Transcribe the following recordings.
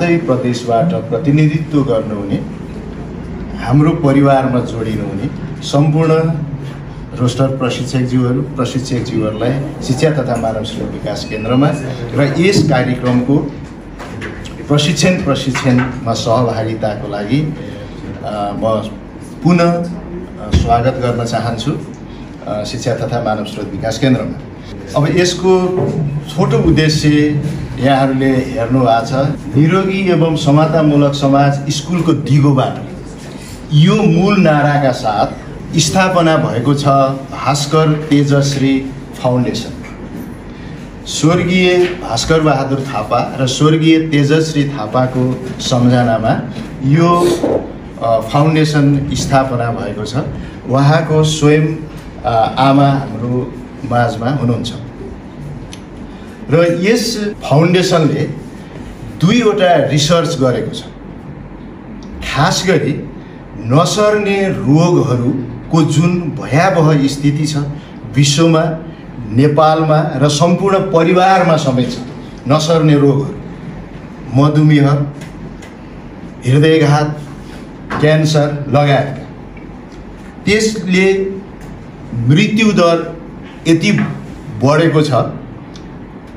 सातै प्रदेशबाट प्रतिनिधित्व गर्नुहुने हाम्रो परिवारमा जोडिनुहुने सम्पूर्ण रोस्टर प्रशिक्षकज्यूहरूलाई शिक्षा तथा मानव स्रोत विकास केन्द्रमा र यस कार्यक्रमको प्रशिक्षणमा सहभागिताको लागि म पुनः स्वागत गर्न चाहन्छु शिक्षा तथा मानव स्रोत विकास केन्द्रमा। अब यसको छोटो उद्देश्य यहाँहरूले हेर्नु भएको छ, निरोगी एवं समतामूलक समाज स्कुलको दिगोबाट यो मूल नाराका साथ स्थापना भएको छ भास्कर तेजश्री फाउन्डेसन। स्वर्गीय भास्कर बहादुर थापा र स्वर्गीय तेजश्री थापाको सम्झनामा यो फाउन्डेसन स्थापना भएको छ। उहाँको स्वयं आमा हाम्रो माझमा हुनुहुन्छ र यस फाउन्डेसनले दुईवटा रिसर्च गरेको छ। खास गरी नसर्ने रोगहरूको जुन भयावह स्थिति छ विश्वमा, नेपालमा र सम्पूर्ण परिवारमा समेत छ। नसर्ने रोगहरू, मधुमेह, हृदयघात, क्यान्सर लगायतका, त्यसले मृत्युदर यति बढेको छ,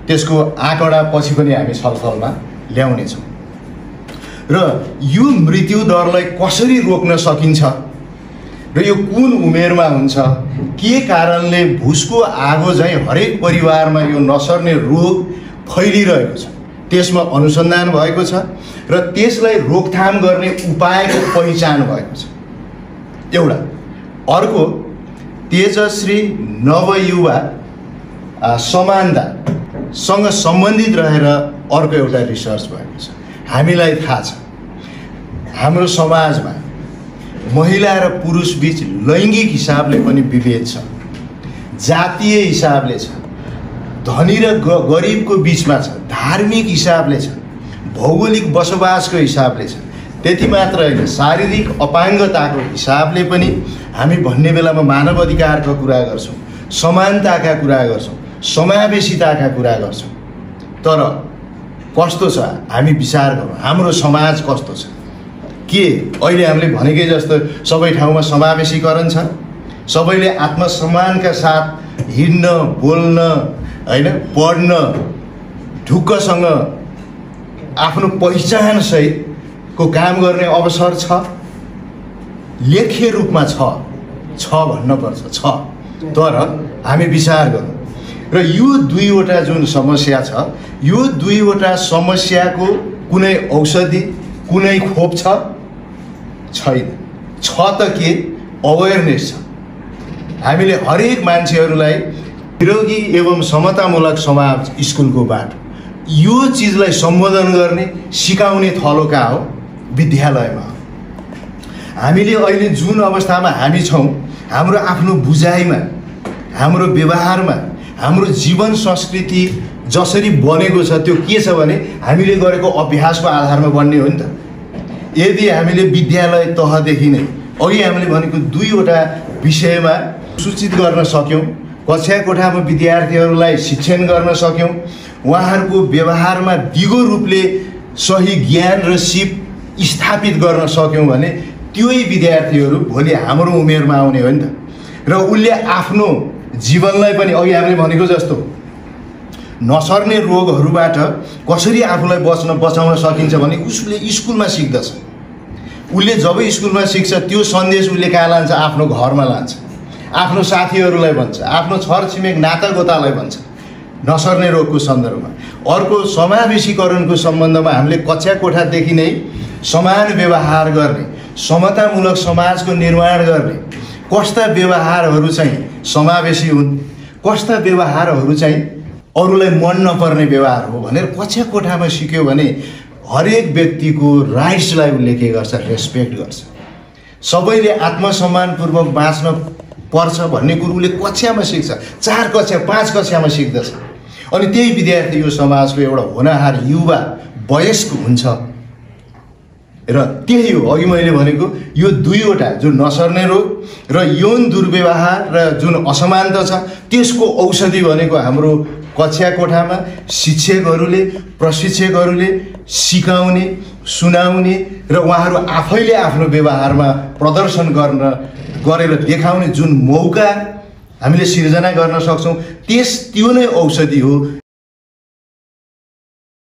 त्यसको आँकडा पछि पनि हामी छलफलमा ल्याउनेछौँ। र यो मृत्युदरलाई कसरी रोक्न सकिन्छ र यो कुन उमेरमा हुन्छ, के कारणले भुसको आगो झैँ हरेक परिवारमा यो नसर्ने रोग फैलिरहेको छ, त्यसमा अनुसन्धान भएको छ र त्यसलाई रोकथाम गर्ने उपायको पहिचान भएको छ एउटा। अर्को तेजश्री नवयुवा समानतासँग सम्बन्धित रहेर अर्को एउटा रिसर्च भएको छ। हामीलाई थाहा छ हाम्रो समाजमा महिला र पुरुष बीच लैङ्गिक हिसाबले पनि विभेद छ, जातीय हिसाबले छ, धनी र गरिबको बिचमा छ, धार्मिक हिसाबले छ, भौगोलिक बसोबासको हिसाबले छ। त्यति मात्र होइन, शारीरिक अपाङ्गताको हिसाबले पनि हामी भन्ने बेलामा मानव अधिकारको कुरा गर्छौँ, समानताका कुरा गर्छौँ, समावेशिताका कुरा गर्छौँ। तर कस्तो छ हामी विचार गरौँ, हाम्रो समाज कस्तो छ? के अहिले हामीले भनेकै जस्तो सबै ठाउँमा समावेशीकरण छ? सबैले आत्मसम्मानका साथ हिँड्न, बोल्न, होइन, पढ्न, ढुक्कसँग आफ्नो पहिचानसहितको काम गर्ने अवसर छ? लेख्य रूपमा छ भन्नुपर्छ, छ। तर हामी विचार गरौँ र यो दुईवटा जुन समस्या छ, यो दुईवटा समस्याको कुनै औषधि, कुनै खोप छैन। छ त के, अवेरनेस छ। हामीले हरेक मान्छेहरूलाई निरोगी एवं समतामूलक समाज स्कुलको बाटो यो चिजलाई सम्बोधन गर्ने, सिकाउने थलो कहाँ हो? विद्यालयमा हो। हामीले अहिले जुन अवस्थामा हामी छौँ, हाम्रो आफ्नो बुझाइमा, हाम्रो व्यवहारमा, हाम्रो जीवन संस्कृति जसरी बनेको छ त्यो के छ भने हामीले गरेको अभ्यासको आधारमा बन्ने हो नि त। यदि हामीले विद्यालय तहदेखि नै अघि हामीले भनेको दुईवटा विषयमा सूचित गर्न सक्यौँ, कक्षा कोठामा विद्यार्थीहरूलाई शिक्षण गर्न सक्यौँ, उहाँहरूको व्यवहारमा दिगो रूपले सही ज्ञान र सिप स्थापित गर्न सक्यौँ भने त्यै विद्यार्थीहरू भोलि हाम्रो उमेरमा आउने हो नि त। र उसले आफ्नो जीवनलाई पनि अघि हामीले भनेको जस्तो नसर्ने रोगहरूबाट कसरी आफूलाई बचाउन सकिन्छ भने उसले स्कुलमा सिक्दछ। उसले जब स्कुलमा सिक्छ त्यो सन्देश उसले कहाँ लान्छ? आफ्नो घरमा लान्छ, आफ्नो साथीहरूलाई भन्छ, आफ्नो छरछिमेक नातागोतालाई भन्छ नसर्ने रोगको सन्दर्भमा। अर्को समावेशीकरणको सम्बन्धमा हामीले कक्षा कोठादेखि नै समान व्यवहार गर्ने, समतामूलक समाजको निर्माण गर्ने, कस्ता व्यवहारहरू चाहिँ समावेशी हुन्, कस्ता व्यवहारहरू चाहिँ अरूलाई मन नपर्ने व्यवहार हो भनेर कक्षा कोठामा सिक्यो भने हरेक व्यक्तिको राइट्सलाई उसले के गर्छ? रेस्पेक्ट गर्छ। सबैले आत्मसम्मानपूर्वक बाँच्न पर्छ भन्ने कुरो उसले कक्षामा सिक्छ, 4 कक्षा 5 कक्षामा सिक्दछ। अनि त्यही विद्यार्थी यो समाजको एउटा होनहार युवा वयस्क हुन्छ। र त्यही हो अघि मैले भनेको यो दुईवटा जुन नसर्ने रोग र यौन दुर्व्यवहार र जुन असमानता छ त्यसको औषधि भनेको हाम्रो कक्षा कोठामा शिक्षकहरूले प्रशिक्षकहरूले सिकाउने सुनाउने र उहाँहरू आफैले आफ्नो व्यवहारमा प्रदर्शन गरेर देखाउने जुन मौका हामीले सिर्जना गर्न सक्छौँ त्यो नै औषधि हो